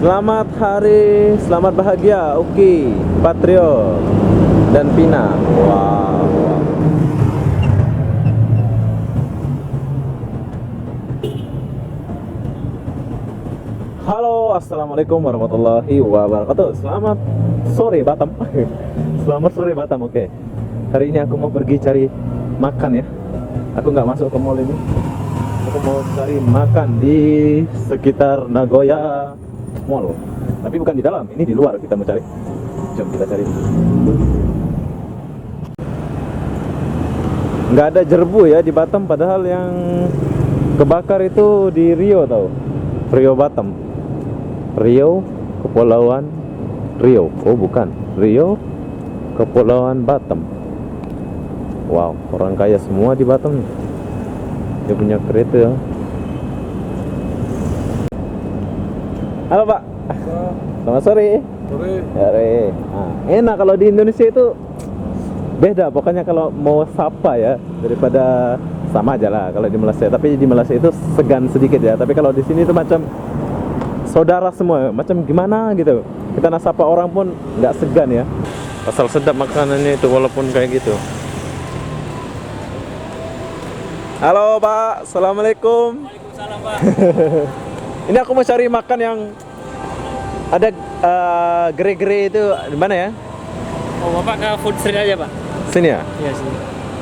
Selamat hari, selamat bahagia, Uki, Patrio, dan Pina. Wow. Halo, assalamualaikum warahmatullahi wabarakatuh. Selamat sore Batam. Selamat sore Batam. Oke. Hari ini aku mau pergi cari makan ya. Aku nggak masuk ke mall ini. Aku mau cari makan di sekitar Nagoya Mall. Tapi bukan di dalam, ini di luar kita mau cari. Jom kita cari. Nggak ada jerbu ya di Batam, padahal yang kebakar itu di Rio tau. Rio Batam. Rio, Kepulauan Rio. Oh bukan, Rio, Kepulauan Batam. Wow, orang kaya semua di Batam. Dia punya kereta ya. Halo Pak. Selamat sore. Sore. Nah, enak kalau di Indonesia itu beda. Pokoknya kalau mau sapa ya, daripada sama aja lah kalau di Malaysia. Tapi di Malaysia itu segan sedikit ya. Tapi kalau di sini itu macam saudara semua. Macam gimana gitu. Kita nak sapa orang pun nggak segan ya. Asal sedap makanannya itu walaupun kayak gitu. Halo Pak, Assalamualaikum. Waalaikumsalam Pak. Ini aku mau cari makan yang ada gere-gere itu di mana ya? Oh Bapak ke food street aja Pak? Sini ya? Iya sini.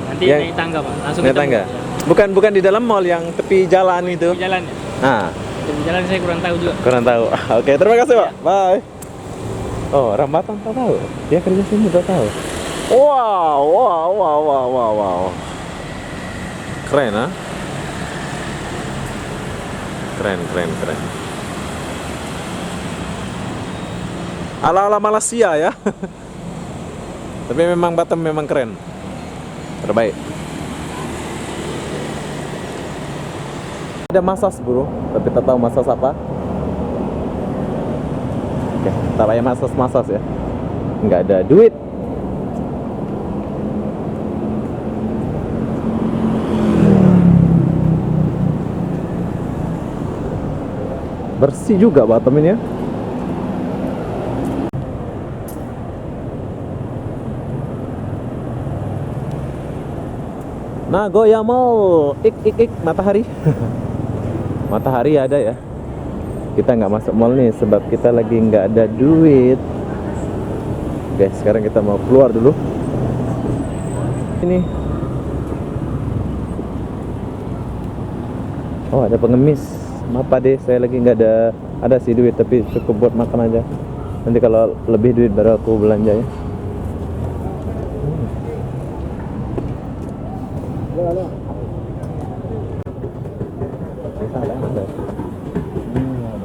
Nanti Yang- naik tangga Pak, langsung Naik ketemu. tangga? Ya. Bukan di dalam mall yang tepi jalan itu. Di jalan ya? Nah, Di jalan saya kurang tahu juga. kurang tahu. Oke, terima kasih Pak. Bye. Oh, orang Batam tahu. Dia kerja sini tahu. Wow. Keren ah. Keren. Ala-ala Malaysia ya. Tapi memang Batam memang keren. Terbaik. Ada masas bro, tapi tak tahu masas apa. Oke, tak payah masas ya. Nggak ada duit. Bersih juga Batam ini ya. Nagoya Mall. Ik matahari. Matahari ada ya. Kita nggak masuk mall nih sebab kita lagi nggak ada duit. Oke, sekarang kita mau keluar dulu. Ini. Oh, ada pengemis. Maaf Pak deh, saya lagi nggak ada sih duit, tapi cukup buat makan aja. Nanti kalau lebih duit baru aku belanja ya.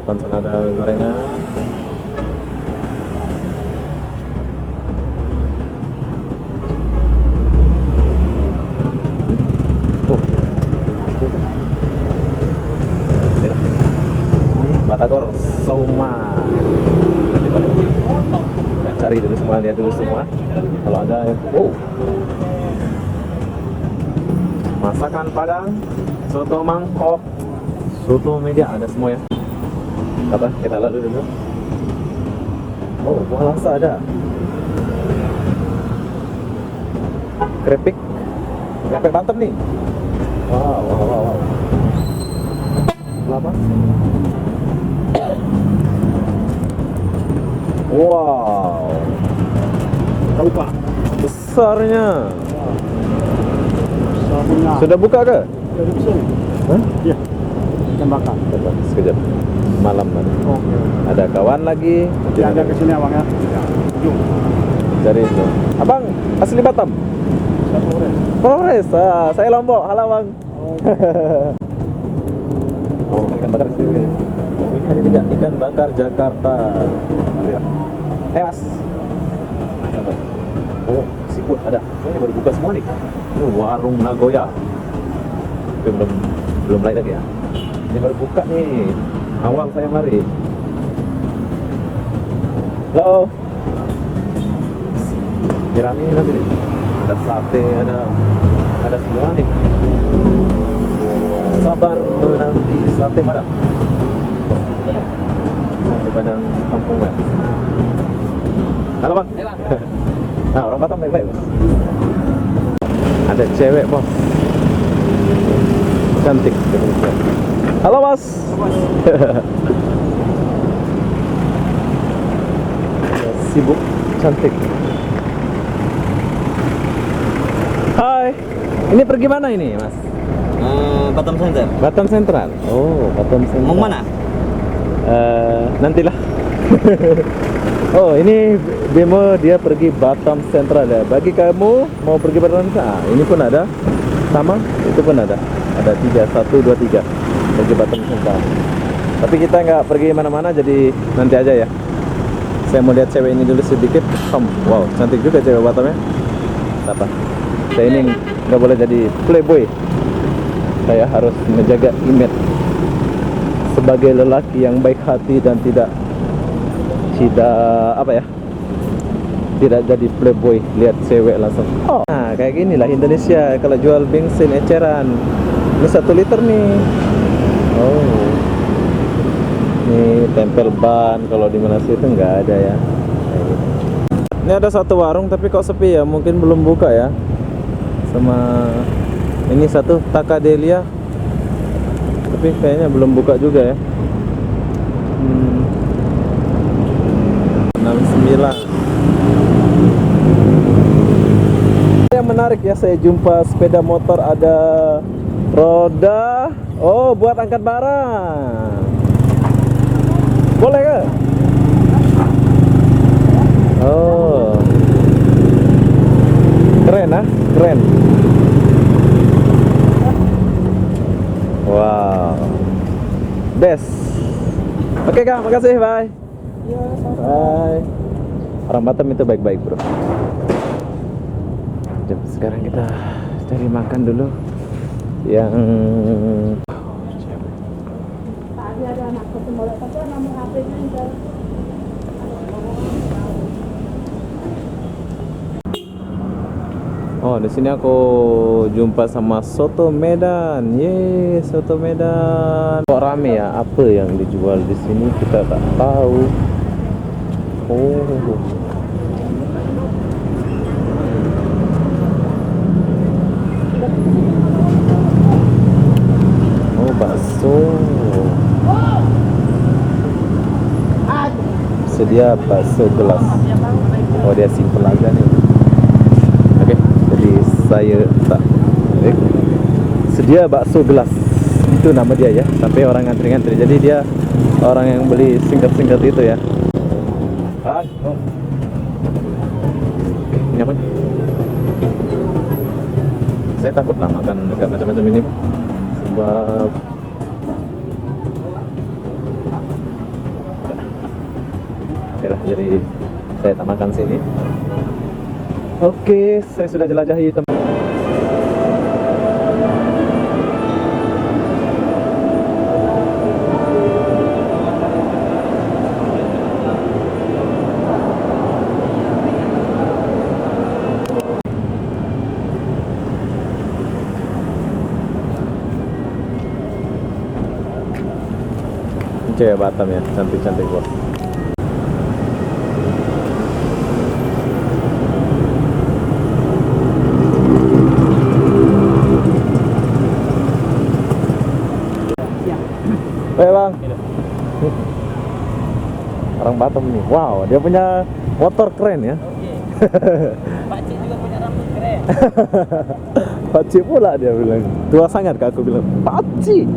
Depan sana ada gorengan. Batagor Soma. Cari dulu semua, lihat dulu semua. Kalau ada ya. Masakan Padang, soto mangkok, soto meja, ada semua ya. Apa? Kita lalu dulu. Oh, buah langsa ada. Krepek Batam nih. Wow. Lama. Wow. Tahu Pak? Besarnya. Sudah buka ke? Dari sini. Hah? Iya. Ikan bakar. Sekejap. Malam nanti. Oke. Ada kawan lagi. Nanti ada ke sini abang ya. Yuk. Cari itu. Abang asli Batam? Flores. Saya Lombok. Halo Bang. Oh, ikan bakar sini. Ini ada juga ikan bakar Jakarta. Lihat. Mas. Oh, seafood ada. Ini baru buka semua nih. Ini warung Nagoya. Tapi belum lain lagi ya. Ini baru buka nih. Awal saya mari. Halo. Kirami nanti nih. Ada sate, ada semua nih. Sabar menanti sate Padang. Padang Kampung Bang. Halo bang. Bang. Nah orang Batam baik-baik bos. Ada cewek bos. Cantik. Halo bos. Sibuk, cantik. Hai. Ini pergi mana ini mas? Batam Center. Batam Sentral. Oh, Batam Sentral. Mau mana? Nantilah. Oh, ini demo dia pergi Batam Sentral ya. Bagi kamu mau pergi Batam Sentral, ini pun ada. Sama, itu pun ada. Ada 3, 1, 2, 3 pergi Batam Sentral. Tapi kita nggak pergi mana-mana, jadi nanti aja ya. Saya mau lihat cewek ini dulu sedikit. Wow, cantik juga cewek Batamnya. Apa? Saya ini nggak boleh jadi playboy. Saya harus menjaga image sebagai lelaki yang baik hati dan tidak apa ya, tidak jadi playboy. Lihat cewek langsung nah kayak gini lah Indonesia kalau jual bensin eceran. Ini 1 liter nih. Oh, ini tempel ban. Kalau di mana situ nggak ada ya. Ini ada satu warung tapi kok sepi ya, mungkin belum buka ya. Sama ini satu Takadelia, tapi kayaknya belum buka juga ya. 69. Yang menarik ya, saya jumpa sepeda motor ada roda. Oh, buat angkat barang. Boleh ke? Oh, keren ah, keren. Wow, best. Oke kak, makasih, bye. Bye. Orang Batam itu baik-baik bro. Jom sekarang kita cari makan dulu yang Tadi ada anak kesembolak tapi nomor HP-nya enggak. oh, di sini aku jumpa sama soto Medan. Ye, soto Medan. Kok rame ya? Apa yang dijual di sini kita tak tahu. Oh. Oh, bakso. Sedia bakso gelas. Oh, dia simple aja nih. Oke, jadi saya tak sedia bakso gelas. Itu nama dia ya. Sampai orang ngantri-ngantri. Jadi dia orang yang beli singkat-singkat itu ya. Oh. Ini apa? Saya takut lah makan dekat macam-macam ini sebab oke lah, jadi saya tak makan sini. Oke, saya sudah jelajahi tempat. Cewek Batam ya, cantik-cantik bos. Baik bang. Orang Batam nih, wow, dia punya motor keren ya. Pakcik juga punya rambut keren. Pakcik pula dia bilang. Tua sangat kak, aku bilang pakcik.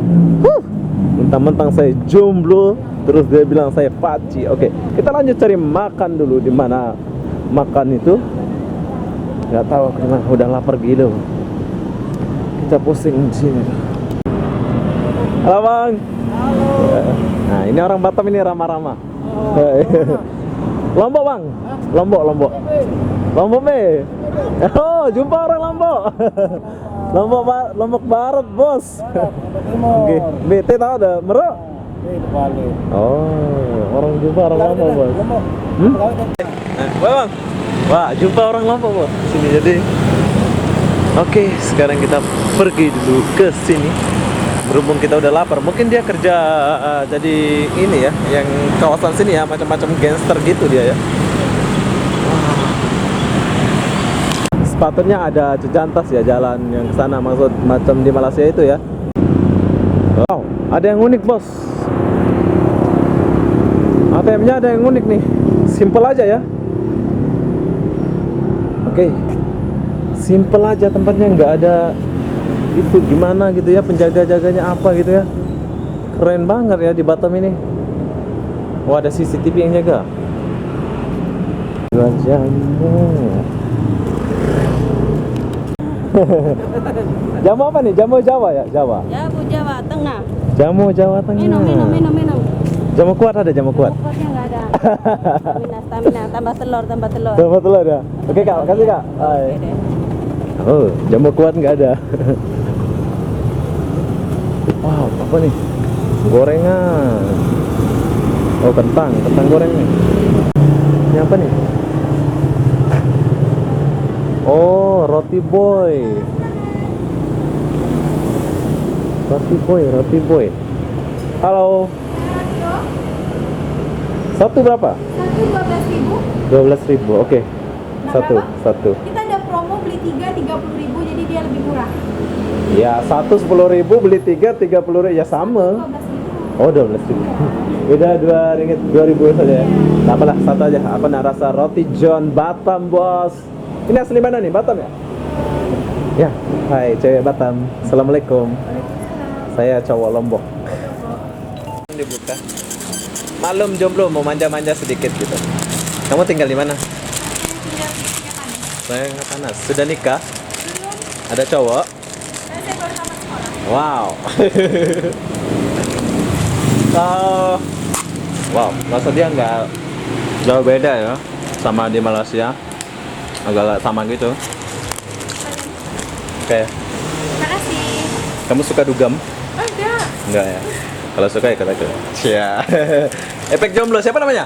Mentang-mentang saya jomblo, terus dia bilang saya pakcik. Oke, kita lanjut cari makan dulu. Di mana makan itu? Gak tahu aku dimana. Udah lapar gila. Kita pusing di sini. Halo bang. Halo. Nah ini orang Batam ini ramah-ramah. Lombok bang. Lombok. Lombok be. Oh jumpa orang Lombok. Lombok Barat bos. Oke. BT tahu ada Merok. Oh orang jumpa orang Lombok bos. Bang. Wah jumpa orang Lombok bos. Sini jadi. Oke sekarang kita pergi dulu ke sini. Berhubung kita udah lapar, mungkin dia kerja jadi ini ya, yang kawasan sini ya, macam-macam gangster gitu dia ya. Sepatutnya ada jejantas ya jalan yang ke sana, maksud macam di Malaysia itu ya. Wow, ada yang unik bos. ATM-nya ada yang unik nih. Simple aja ya. Oke. Simple aja tempatnya, nggak ada itu gimana gitu ya, penjaga-jaganya apa gitu ya. Keren banget ya di Batam ini. Wah, ada CCTV yang jaga. Jual jamu. Jamu apa nih? Jamu Jawa ya? Jawa. Jamu Jawa Tengah. Jamu Jawa Tengah. Minum. Jamu kuat ada, jamu kuat. Pokoknya nggak ada. Stamina, tambah telur. Jamu telur ya. Oke kak, kasih kak. Hai. Oke deh. Oh, jamu kuat nggak ada. Wow, apa nih? Gorengan. Oh, kentang goreng nih. Ini apa nih? Oh, roti boy. Roti boy. Halo. Satu berapa? Satu 12.000. Oke. Satu. Kita ada promo beli 3 30.000, jadi dia lebih murah. Ya, satu 10.000, beli 3 30.000 ya sama. 12.000. Oh, 12.000. Beda 2 ringgit 2.000 saja. Tak apalah, satu aja. Aku nak rasa roti John Batam, bos. Ini asli mana nih? Batam ya? Ya. Hai, cewek Batam. Assalamualaikum. Saya cowok Lombok. Dibuka. Malum jomblo, mau manja-manja sedikit gitu. Kamu tinggal di mana? Saya nggak panas. Sudah nikah? Ada cowok? Wow. Wow, rasa dia nggak jauh beda ya sama di Malaysia. Agak sama gitu. Oke. Makasih. Kamu suka dugem? Enggak. Enggak ya. Kalau suka ya kata-kata. Iya. Efek jomblo siapa namanya?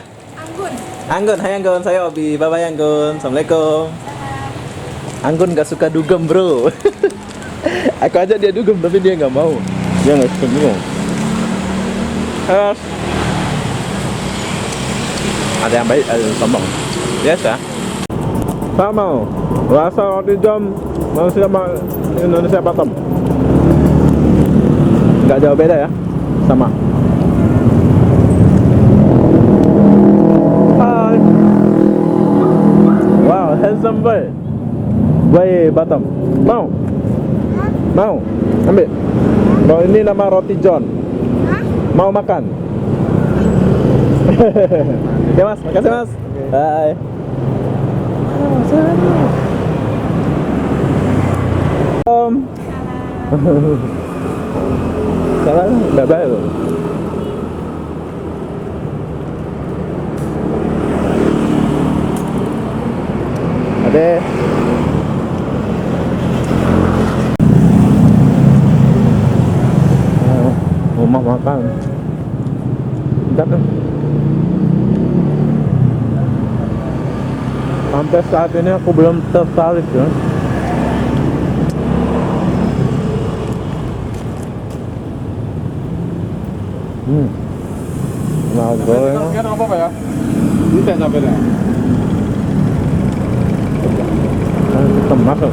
Anggun. Hai Anggun, saya Obi. Bye bye Anggun. Assalamualaikum. Anggun nggak suka dugem bro. Aku ajak dia dugem tapi dia nggak mau. Dia nggak suka dugem. Ada yang baik, ada yang sombong. Biasa. Sama. Rasa roti jam manusia Indonesia Batam. Nggak jauh beda ya. Sama. Hai. Wow, handsome boy. Boy Batam. Mau? Ambil. Kalau ini nama roti John. Mau makan? Oke mas, makasih mas. Bye. Salah, bye-bye loh. Ade. Rumah makan. Bentar dong. Sampai saat ini aku belum tertarik ya. Nah, goreng. Sekian apa ya? Bisa sampai dah. Kita masuk.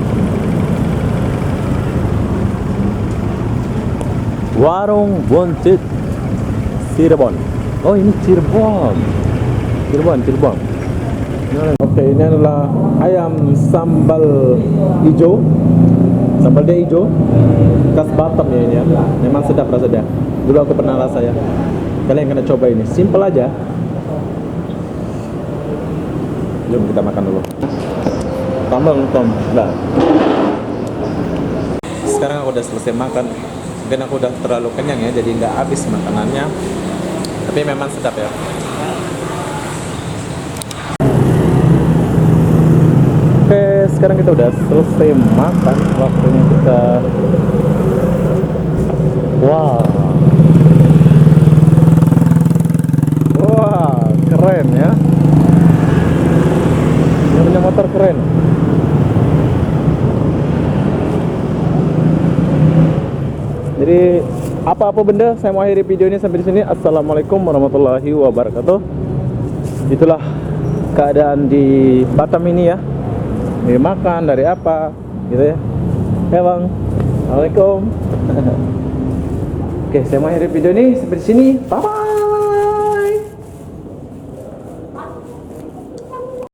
Warung Buncit Cirebon. Oh, ini Cirebon. Oke, ini adalah ayam sambal hijau. Sambal dia hijau. Khas Batam ya ini ya. Memang sedap rasanya. Dulu aku pernah rasa ya. Kalian kena coba ini. Simple aja. Jom kita makan dulu. Tambah tom. Nah. Sekarang aku udah selesai makan. Mungkin aku udah terlalu kenyang ya, jadi nggak habis makanannya. Tapi memang sedap ya. Oke, sekarang kita udah selesai makan. Waktunya kita. Wow. Wah, keren ya. Ini punya motor keren. Jadi apa-apa benda, saya mau akhiri video ini sampai di sini. Assalamualaikum warahmatullahi wabarakatuh. Itulah keadaan di Batam ini ya. Dari makan, dari apa, gitu ya. Ya bang. Assalamualaikum. Oke, saya mau akhiri video ini sampai di sini. Bye bye.